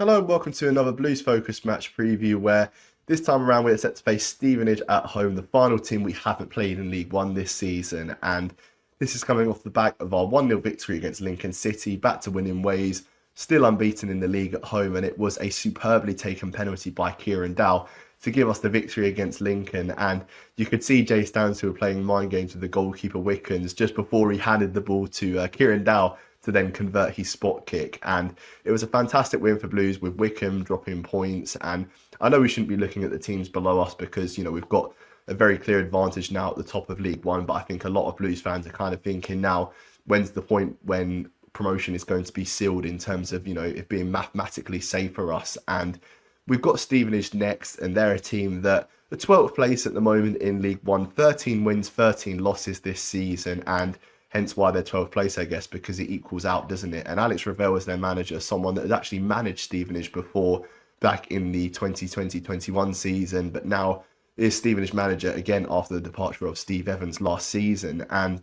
Hello and welcome to another Blues focused match preview where this time around we're set to face Stevenage at home, the final team we haven't played in League One this season. And this is coming off the back of our 1-0 victory against Lincoln City, back to winning ways, still unbeaten in the league at home. And it was a superbly taken penalty by Kieran Dowell to give us the victory against Lincoln. And you could see Jay Stansfield playing mind games with the goalkeeper Wickens just before he handed the ball to Kieran Dowell to then convert his spot kick. And it was a fantastic win for Blues with Wickham dropping points. And I know we shouldn't be looking at the teams below us because, we've got a very clear advantage now at the top of League One. But I think a lot of Blues fans are kind of thinking now, when's the point when promotion is going to be sealed in terms of, it being mathematically safe for us. And we've got Stevenage next, and they're a team that are 12th place at the moment in League One, 13 wins, 13 losses this season. And hence why they're 12th place, I guess, because it equals out, doesn't it? And Alex Ravel is their manager, someone that had actually managed Stevenage before back in the 2020-21 season, but now is Stevenage manager again after the departure of Steve Evans last season. And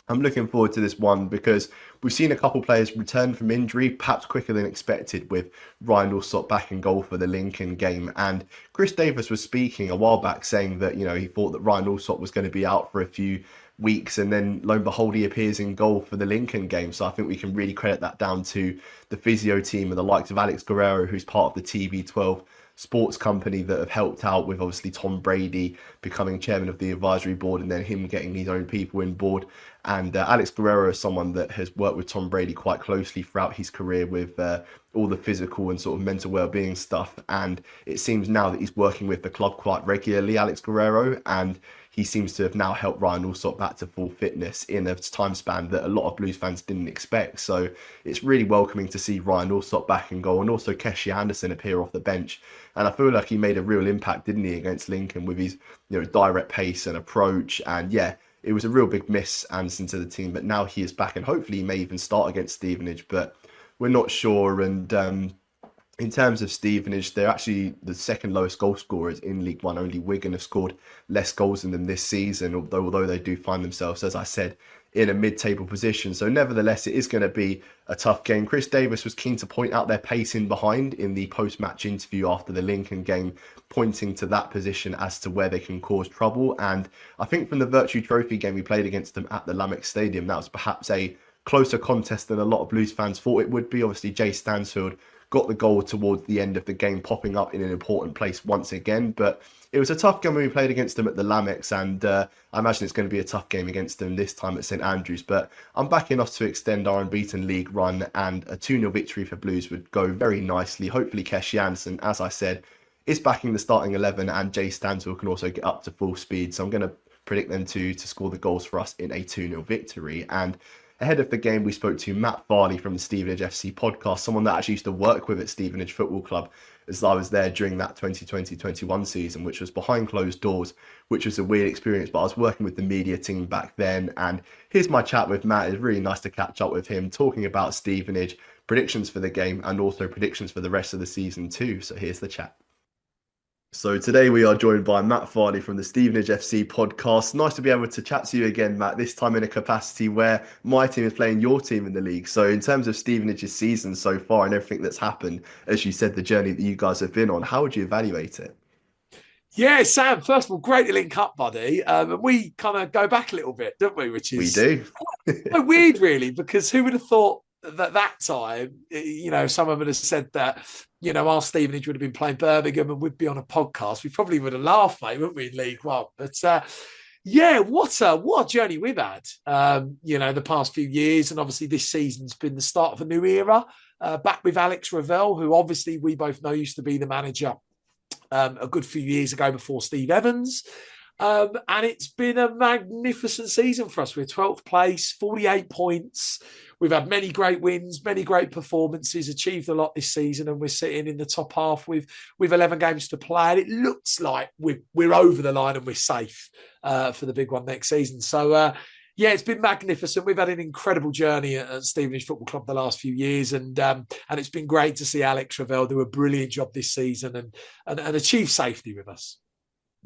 I'm looking forward to this one because we've seen a couple players return from injury, perhaps quicker than expected, with Ryan Allsop back in goal for the Lincoln game. And Chris Davies was speaking a while back saying that, he thought that Ryan Allsop was going to be out for a few weeks, and then lo and behold he appears in goal for the Lincoln game. So I think we can really credit that down to the physio team and the likes of Alex Guerrero, who's part of the TB12 sports company that have helped out with obviously Tom Brady becoming chairman of the advisory board and then him getting his own people in board. And Alex Guerrero is someone that has worked with Tom Brady quite closely throughout his career with all the physical and sort of mental well-being stuff. And it seems now that he's working with the club quite regularly, Alex Guerrero, and he seems to have now helped Ryan Allsop back to full fitness in a time span that a lot of Blues fans didn't expect. So it's really welcoming to see Ryan Allsop back in goal and also Keshi Anderson appear off the bench. And I feel like he made a real impact, didn't he, against Lincoln with his direct pace and approach. And yeah, it was a real big miss, Anderson, to the team. But now he is back and hopefully he may even start against Stevenage, but we're not sure. And in terms of Stevenage, they're actually the second lowest goal scorers in League One. Only Wigan have scored less goals than them this season, although they do find themselves, as I said, in a mid-table position. So nevertheless, it is going to be a tough game. Chris Davies was keen to point out their pace in behind in the post-match interview after the Lincoln game, pointing to that position as to where they can cause trouble. And I think from the Virtue Trophy game we played against them at the Lamex Stadium, that was perhaps a closer contest than a lot of Blues fans thought it would be. Obviously, Jay Stansfield got the goal towards the end of the game, popping up in an important place once again. But it was a tough game when we played against them at the Lamex, and I imagine it's going to be a tough game against them this time at St Andrews. But I'm backing us to extend our unbeaten league run, and a 2-0 victory for Blues would go very nicely. Hopefully Keshi Anderson, as I said, is backing the starting 11, and Jay Stansfield can also get up to full speed. So I'm going to predict them to score the goals for us in a 2-0 victory. And ahead of the game, we spoke to Matt Farley from the Stevenage FC Podcast, someone that I actually used to work with at Stevenage Football Club as I was there during that 2020-21 season, which was behind closed doors, which was a weird experience. But I was working with the media team back then. And here's my chat with Matt. It's really nice to catch up with him, talking about Stevenage, predictions for the game, and also predictions for the rest of the season too. So here's the chat. So today we are joined by Matt Farley from the Stevenage FC Podcast. Nice to be able to chat to you again, Matt, this time in a capacity where my team is playing your team in the league. So in terms of Stevenage's season so far and everything that's happened, as you said, the journey that you guys have been on, how would you evaluate it? Yeah, Sam, first of all, great to link up, buddy. And we kind of go back a little bit, don't we? Which is We do. quite weird, really, because who would have thought that time, someone would have said that, our Stevenage would have been playing Birmingham and we'd be on a podcast. We probably would have laughed, mate, wouldn't we, in League One? But what a journey we've had, the past few years. And obviously this season's been the start of a new era, back with Alex Ravel, who obviously we both know used to be the manager a good few years ago before Steve Evans. And it's been a magnificent season for us. We're 12th place, 48 points. We've had many great wins, many great performances, achieved a lot this season, and we're sitting in the top half with 11 games to play. And it looks like we're over the line and we're safe for the big one next season. So, it's been magnificent. We've had an incredible journey at Stevenage Football Club the last few years, and it's been great to see Alex Ravel do a brilliant job this season and achieve safety with us.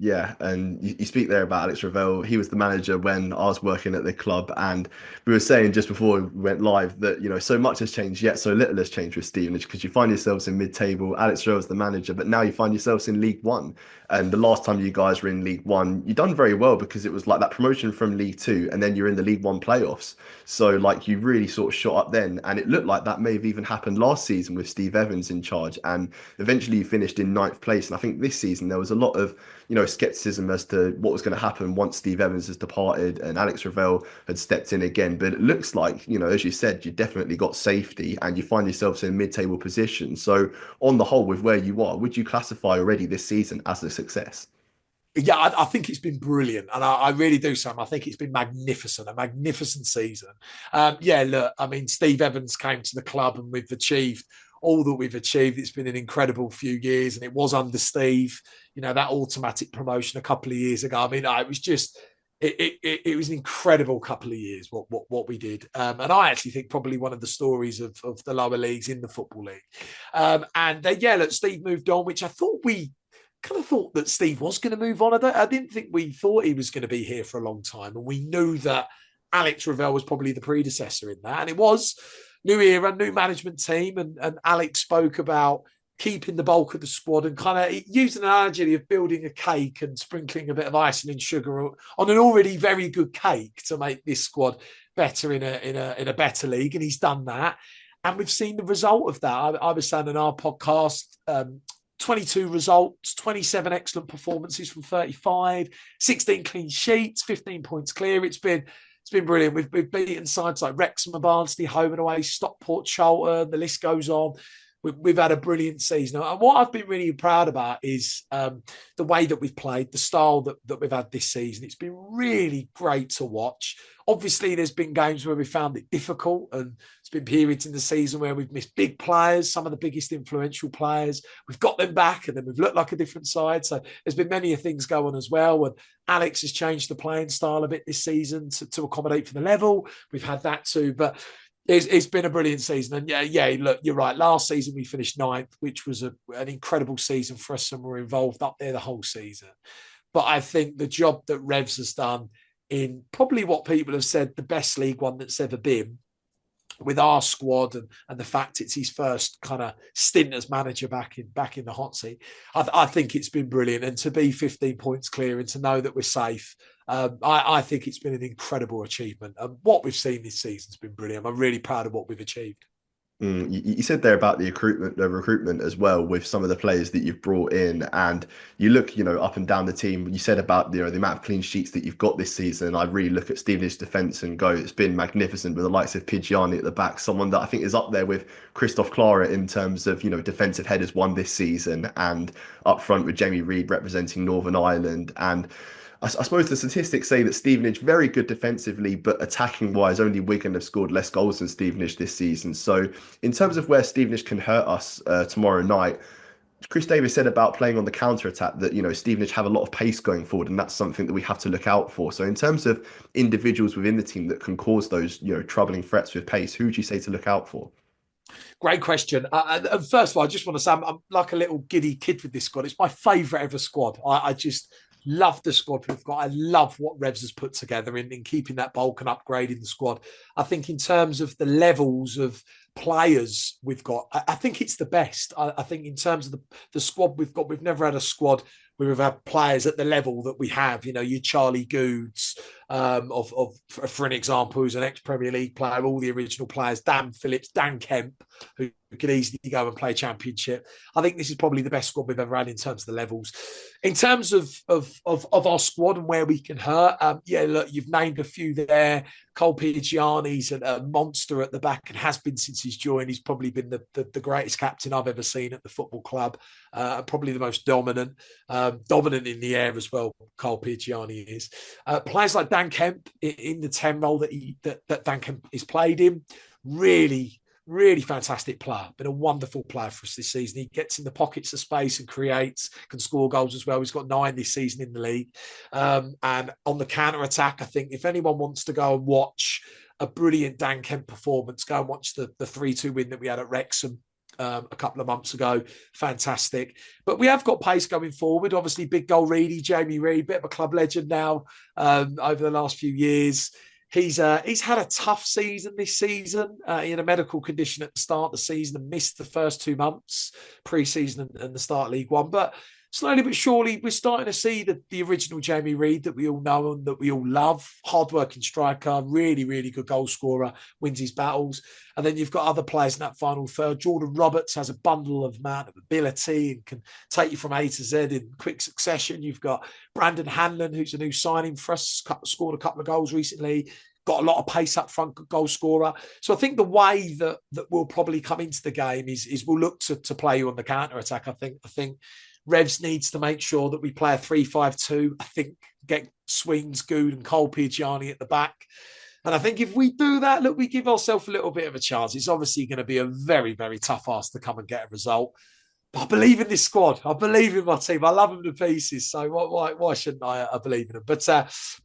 Yeah, and you speak there about Alex Ravel. He was the manager when I was working at the club, and we were saying just before we went live that so much has changed, yet so little has changed with Stevenage because you find yourselves in mid-table. Alex Ravel's the manager, but now you find yourselves in League One. And the last time you guys were in League One, you done very well because it was like that promotion from League Two, and then you're in the League One playoffs. So like you really sort of shot up then, and it looked like that may have even happened last season with Steve Evans in charge, and eventually you finished in ninth place. And I think this season there was a lot of skepticism as to what was going to happen once Steve Evans has departed and Alex Ravel had stepped in again. But it looks like, as you said, you definitely got safety and you find yourselves in mid-table position. So on the whole, with where you are, would you classify already this season as a success? Yeah, I think it's been brilliant. And I really do, Sam. I think it's been magnificent, a magnificent season. Look, I mean, Steve Evans came to the club and we've achieved all that we've achieved. It's been an incredible few years, and it was under Steve, that automatic promotion a couple of years ago. I mean, it was just, it was an incredible couple of years what we did. And I actually think probably one of the stories of the lower leagues in the Football League. Look, Steve moved on, which I thought we kind of thought that Steve was going to move on. I didn't think we thought he was going to be here for a long time. And we knew that Alex Ravel was probably the predecessor in that. And it was new era, new management team. And Alex spoke about keeping the bulk of the squad and kind of used an analogy of building a cake and sprinkling a bit of icing and sugar on an already very good cake to make this squad better in a better league. And he's done that. And we've seen the result of that. I was saying in our podcast, 22 results, 27 excellent performances from 35, 16 clean sheets, 15 points clear. It's been brilliant. We've beaten sides like Wrexham and Barnsley, home and away, Stockport, Charlton, the list goes on. We've had a brilliant season. And what I've been really proud about is the way that we've played, the style that we've had this season. It's been really great to watch. Obviously, there's been games where we found it difficult, and there's been periods in the season where we've missed big players, some of the biggest influential players. We've got them back, and then we've looked like a different side. So there's been many things going on as well. And Alex has changed the playing style a bit this season to accommodate for the level. We've had that too. But it's been a brilliant season. And look, you're right. Last season we finished ninth, which was an incredible season for us, and we're involved up there the whole season. But I think the job that Revs has done in probably what people have said the best League One that's ever been, with our squad and the fact it's his first kind of stint as manager back in the hot seat, I think it's been brilliant. And to be 15 points clear and to know that we're safe, I think it's been an incredible achievement. And what we've seen this season's been brilliant. I'm really proud of what we've achieved. You said there about the recruitment as well with some of the players that you've brought in, and you look, up and down the team. You said about the amount of clean sheets that you've got this season. And I really look at Stevenage's defence and go, it's been magnificent with the likes of Pidgiani at the back, someone that I think is up there with Christoph Clara in terms of defensive headers won this season, and up front with Jamie Reid representing Northern Ireland. And I suppose the statistics say that Stevenage very good defensively, but attacking wise, only Wigan have scored less goals than Stevenage this season. So in terms of where Stevenage can hurt us tomorrow night, Chris Davies said about playing on the counter attack that Stevenage have a lot of pace going forward, and that's something that we have to look out for. So in terms of individuals within the team that can cause those troubling threats with pace, who would you say to look out for? Great question. First of all, I just want to say I'm like a little giddy kid with this squad. It's my favourite ever squad. I just love the squad we've got. I love what Revs has put together in keeping that bulk and upgrading the squad. I think in terms of the levels of players we've got, I think it's the best. I think in terms of the squad we've got, we've never had a squad where we've had players at the level that we have. Your Charlie Goods, for an example, who's an ex-Premier League player, all the original players, Dan Phillips, Dan Kemp, who could easily go and play Championship. I think this is probably the best squad we've ever had in terms of the levels. In terms of our squad and where we can hurt, look, you've named a few there. Cole Pidgiani's a monster at the back and has been since he's joined. He's probably been the greatest captain I've ever seen at the football club, probably the most dominant in the air as well. Cole Pidgiani is. Players like Dan Kemp in the 10 role that Dan Kemp is played in, really fantastic player. Been a wonderful player for us this season. He gets in the pockets of space and creates, can score goals as well. He's got 9 this season in the league. And on the counter-attack, I think if anyone wants to go and watch a brilliant Dan Kemp performance, go and watch the 3-2 win that we had at Wrexham a couple of months ago. Fantastic. But we have got pace going forward. Obviously, big goal Reedy, Jamie Reid, bit of a club legend now over the last few years. He's had a tough season this season. He had a medical condition at the start of the season and missed the first 2 months, pre-season and the start of League One. But slowly but surely, we're starting to see the original Jamie Reid that we all know and that we all love. Hard-working striker, really, really good goal scorer, wins his battles. And then you've got other players in that final third. Jordan Roberts has a bundle of amount of ability and can take you from A to Z in quick succession. You've got Brandon Hanlon, who's a new signing for us, scored a couple of goals recently. Got a lot of pace up front, goal scorer. So I think the way that we'll probably come into the game is we'll look to play you on the counter-attack. I think Revs needs to make sure that we play a 3-5-2. I think get Swings, Good and Cole Pigiani at the back. And I think if we do that, look, we give ourselves a little bit of a chance. It's obviously going to be a very, very tough ask to come and get a result. But I believe in this squad. I believe in my team. I love them to pieces. So why shouldn't I believe in them? But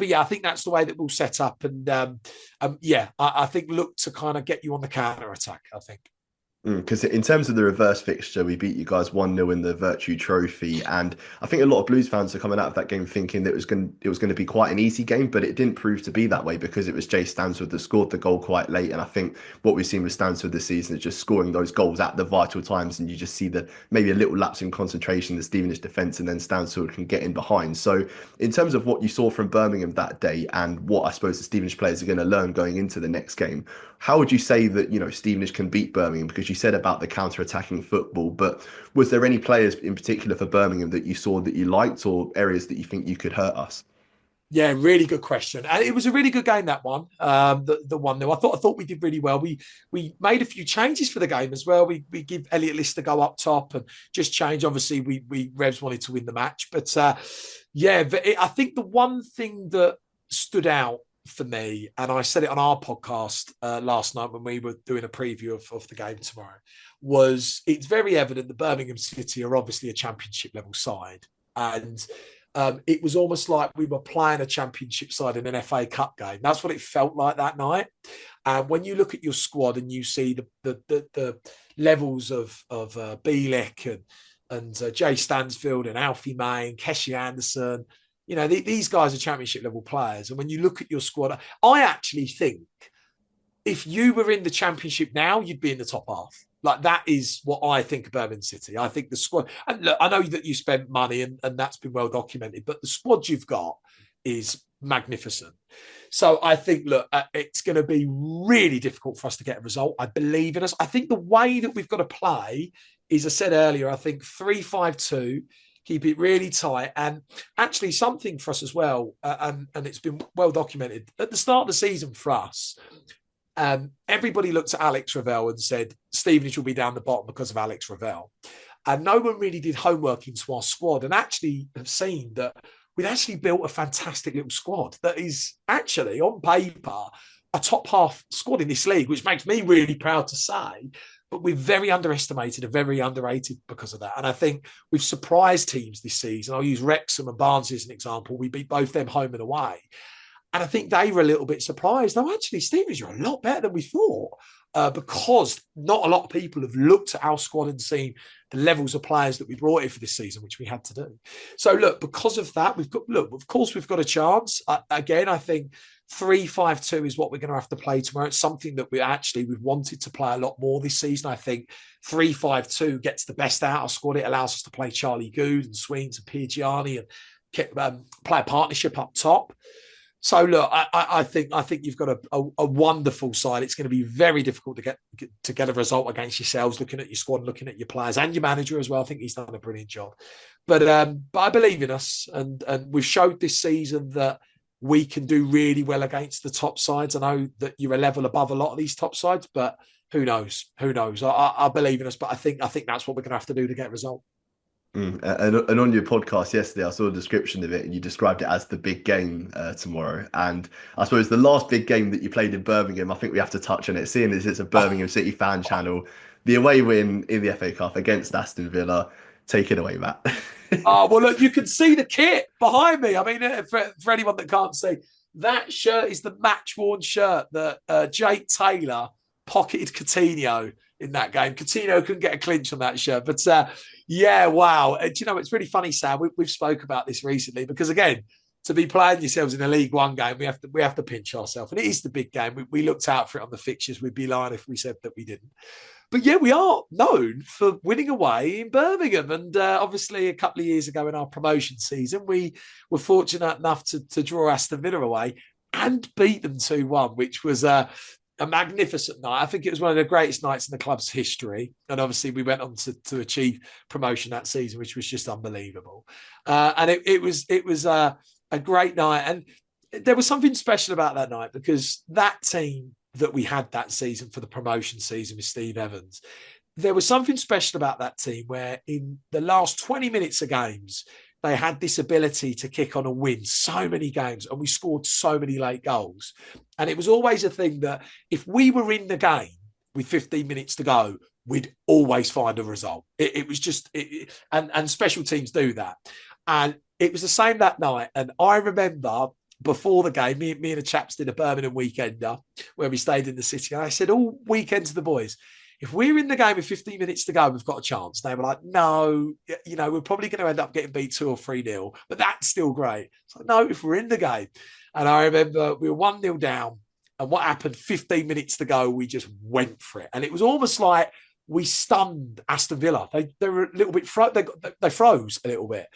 yeah, I think that's the way that we'll set up. And I think look to kind of get you on the counter attack, I think. Because in terms of the reverse fixture, we beat you guys 1-0 in the Virtue Trophy, and I think a lot of Blues fans are coming out of that game thinking that it was going to be quite an easy game, but it didn't prove to be that way because it was Jay Stansford that scored the goal quite late. And I think what we've seen with Stansford this season is just scoring those goals at the vital times, and you just see that maybe a little lapse in concentration in the Stevenage defence, and then Stansford can get in behind. So in terms of what you saw from Birmingham that day and what I suppose the Stevenage players are going to learn going into the next game, how would you say that, Stevenage can beat Birmingham? Because you said about the counter-attacking football, but was there any players in particular for Birmingham that you saw that you liked, or areas that you think you could hurt us? Yeah, really good question. And it was a really good game, that one, the 1-0. I thought we did really well. We made a few changes for the game as well. We give Elliot Lister go up top and just change. Obviously, we Revs wanted to win the match. But I think the one thing that stood out for me, and I said it on our podcast last night when we were doing a preview of the game tomorrow, was it's very evident that Birmingham City are obviously a championship level side. And it was almost like we were playing a championship side in an FA Cup game. That's what it felt like that night. And when you look at your squad and you see the levels of Bielik and Jay Stansfield and Alfie May and Keshi Anderson, these guys are championship level players. And when you look at your squad, I actually think if you were in the championship now, you'd be in the top half. Like, that is what I think of Birmingham City. I think the squad, and look, I know that you spent money and that's been well documented, but the squad you've got is magnificent. So I think, look, it's going to be really difficult for us to get a result. I believe in us. I think the way that we've got to play is, I said earlier, I think 3-5-2, keep it really tight. And actually something for us as well, and it's been well documented, at the start of the season for us, everybody looked at Alex Ravel and said, Stevenage will be down the bottom because of Alex Ravel. And no one really did homework into our squad and actually have seen that we'd actually built a fantastic little squad that is actually, on paper, a top half squad in this league, which makes me really proud to say. But we're very underestimated and very underrated because of that. And I think we've surprised teams this season. I'll use Wrexham and Barnsley as an example. We beat both them home and away. And I think they were a little bit surprised. No, actually, Stevenage are a lot better than we thought because not a lot of people have looked at our squad and seen the levels of players that we brought in for this season, which we had to do. So, look, because of that, of course, we've got a chance. Again, I think 3-5-2 is what we're going to have to play tomorrow. It's something that we've wanted to play a lot more this season. I think 3-5-2 gets the best out of squad. It allows us to play Charlie Good and Sweens and Pigiani and play a partnership up top. So look, I think you've got a wonderful side. It's going to be very difficult to get a result against yourselves, looking at your squad, looking at your players and your manager as well. I think he's done a brilliant job. But I believe in us, and we've showed this season that we can do really well against the top sides. I know that you're a level above a lot of these top sides, but who knows? Who knows? I believe in us, but I think that's what we're going to have to do to get a result. And on your podcast yesterday, I saw a description of it, and you described it as the big game tomorrow. And I suppose the last big game that you played in Birmingham, I think we have to touch on it, seeing as it's a Birmingham City fan channel. The away win in the FA Cup against Aston Villa. Take it away, Matt. Oh, well, look, you can see the kit behind me. I mean, for anyone that can't see, that shirt is the match-worn shirt that Jake Taylor pocketed Coutinho in that game. Coutinho couldn't get a clinch on that shirt. But yeah, wow. Do you know, it's really funny, Sam. We've spoke about this recently because, again, to be playing yourselves in a League One game, we have to pinch ourselves. And it is the big game. We looked out for it on the fixtures. We'd be lying if we said that we didn't. But yeah, we are known for winning away in Birmingham. And obviously, a couple of years ago in our promotion season, we were fortunate enough to draw Aston Villa away and beat them 2-1, which was a magnificent night. I think it was one of the greatest nights in the club's history. And obviously, we went on to achieve promotion that season, which was just unbelievable. And it was a great night. And there was something special about that night because that team that we had that season for the promotion season with Steve Evans, there was something special about that team where in the last 20 minutes of games, they had this ability to kick on and win so many games, and we scored so many late goals. And it was always a thing that if we were in the game with 15 minutes to go, we'd always find a result. It was just, and special teams do that. And it was the same that night. And I remember before the game, me and the chaps did a Birmingham weekender where we stayed in the city. And I said all weekend to the boys, if we're in the game with 15 minutes to go, we've got a chance. They were like, no, we're probably going to end up getting beat 2 or 3-0, but that's still great. So no, if we're in the game. And I remember we were 1-0 down. And what happened 15 minutes to go, we just went for it. And it was almost like we stunned Aston Villa. They were a little bit, they froze a little bit.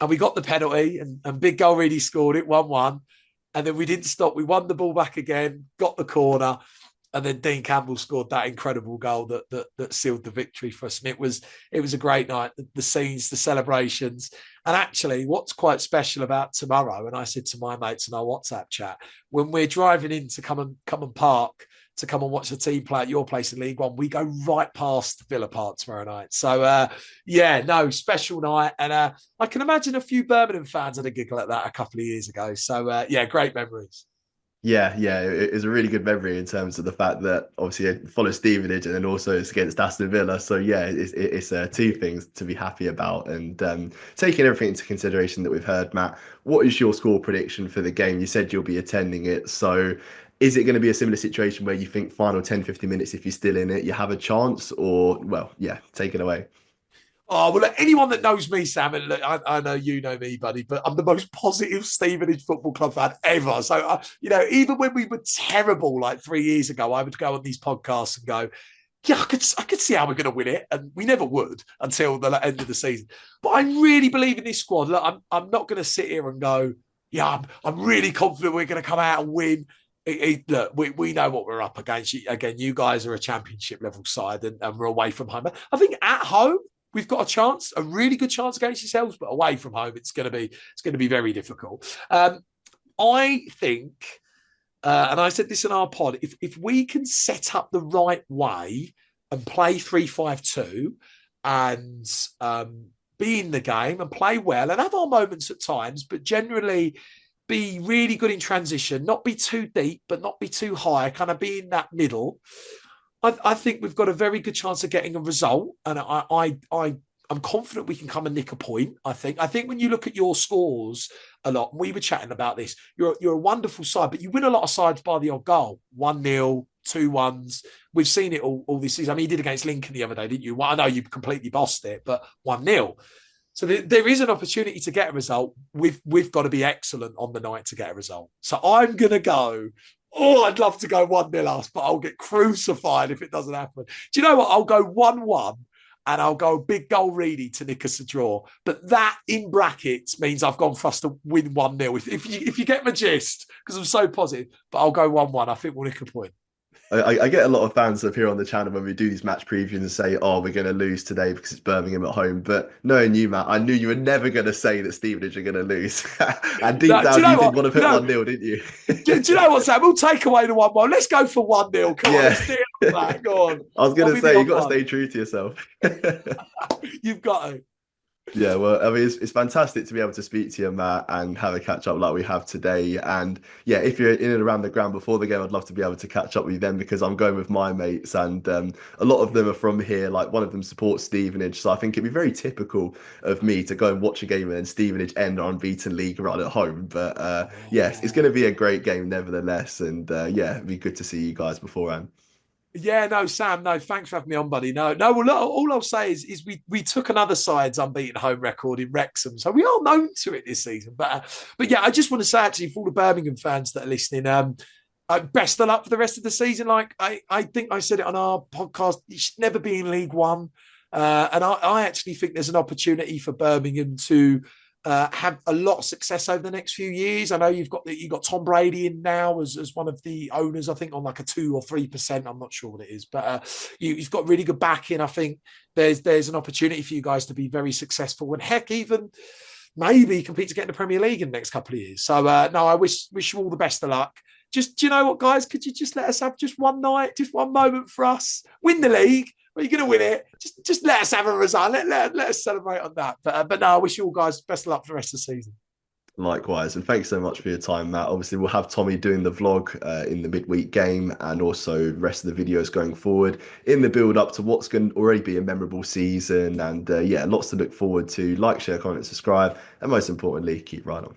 And we got the penalty, and Big Goal really scored it, 1-1. And then we didn't stop. We won the ball back again, got the corner, and then Dean Campbell scored that incredible goal that sealed the victory for us. And it was a great night. The scenes, the celebrations. And actually, what's quite special about tomorrow, and I said to my mates in our WhatsApp chat, when we're driving in to come and park, to come and watch the team play at your place in League One, we go right past Villa Park tomorrow night. So, special night. And I can imagine a few Birmingham fans had a giggle at that a couple of years ago. So, great memories. Yeah, it was a really good memory in terms of the fact that obviously it follows Stevenage and then also it's against Aston Villa. So yeah, it's two things to be happy about. And taking everything into consideration that we've heard, Matt, what is your score prediction for the game? You said you'll be attending it. So is it going to be a similar situation where you think final 10, 15 minutes, if you're still in it, you have a chance? Or, well, yeah, take it away. Oh, well, anyone that knows me, Sam, and look, I know you know me, buddy, but I'm the most positive Stevenage Football Club fan ever. So, even when we were terrible like 3 years ago, I would go on these podcasts and go, yeah, I could see how we're going to win it. And we never would until the end of the season. But I really believe in this squad. Look, I'm not going to sit here and go, yeah, I'm really confident we're going to come out and win. Look, we know what we're up against. Again, you guys are a championship level side and we're away from home. I think at home, we've got a chance, a really good chance against yourselves, but away from home, it's going to be very difficult. I think, and I said this in our pod, if we can set up the right way and play 3-5-2 and be in the game and play well and have our moments at times, but generally be really good in transition, not be too deep, but not be too high, kind of be in that middle. I think we've got a very good chance of getting a result, and I'm confident we can come and nick a point. I think when you look at your scores a lot, we were chatting about this. You're a wonderful side, but you win a lot of sides by the odd goal, 1-0, 2-1s. We've seen it all this season. I mean, you did against Lincoln the other day, didn't you? Well, I know you completely bossed it, but 1-0. So there is an opportunity to get a result. We've got to be excellent on the night to get a result. So I'm going to go, I'd love to go 1-0 us, but I'll get crucified if it doesn't happen. Do you know what? I'll go 1-1 and I'll go Big Goal Reedy to nick us a draw. But that, in brackets, means I've gone for us to win 1-0. If you get my gist, because I'm so positive, but I'll go 1-1. I think we'll nick a point. I get a lot of fans up here on the channel when we do these match previews and say, we're going to lose today because it's Birmingham at home. But knowing you, Matt, I knew you were never going to say that Stevenage are going to lose. And deep down, you did want to put 1-0, didn't you? do you know what, Sam? We'll take away the 1-1. Let's go for 1-0. Come on, let's steal that. Go on. I was going to say, you've got to stay true to yourself. You've got to. Yeah, well, I mean, it's fantastic to be able to speak to you, Matt, and have a catch up like we have today. And yeah, if you're in and around the ground before the game, I'd love to be able to catch up with you then, because I'm going with my mates, and a lot of them are from here. Like, one of them supports Stevenage, so I think it'd be very typical of me to go and watch a game and then Stevenage end our unbeaten league run at home. But yes, it's going to be a great game nevertheless, and it'd be good to see you guys beforehand. Yeah, no, Sam, no, thanks for having me on, buddy. No, well, look, all I'll say is we took another side's unbeaten home record in Wrexham, so we are known to it this season. But yeah, I just want to say actually for all the Birmingham fans that are listening, best of luck for the rest of the season. Like I think I said it on our podcast, you should never be in League One, and I actually think there's an opportunity for Birmingham to have a lot of success over the next few years. I know you've got Tom Brady in now as one of the owners, I think on like a 2 or 3%. I'm not sure what it is, but you've got really good backing. I think there's an opportunity for you guys to be very successful and heck, even maybe compete to get in the Premier League in the next couple of years. So no, I wish you all the best of luck. Just, do you know what, guys? Could you just let us have just one night, just one moment for us? Win the league. Well, you're going to win it. Just let us have a result. Let us celebrate on that. But no, I wish you all guys best of luck for the rest of the season. Likewise, and thanks so much for your time, Matt. Obviously, we'll have Tommy doing the vlog in the midweek game and also the rest of the videos going forward in the build up to what's going to already be a memorable season. And yeah, lots to look forward to. Like, share, comment, subscribe, and most importantly, keep right on.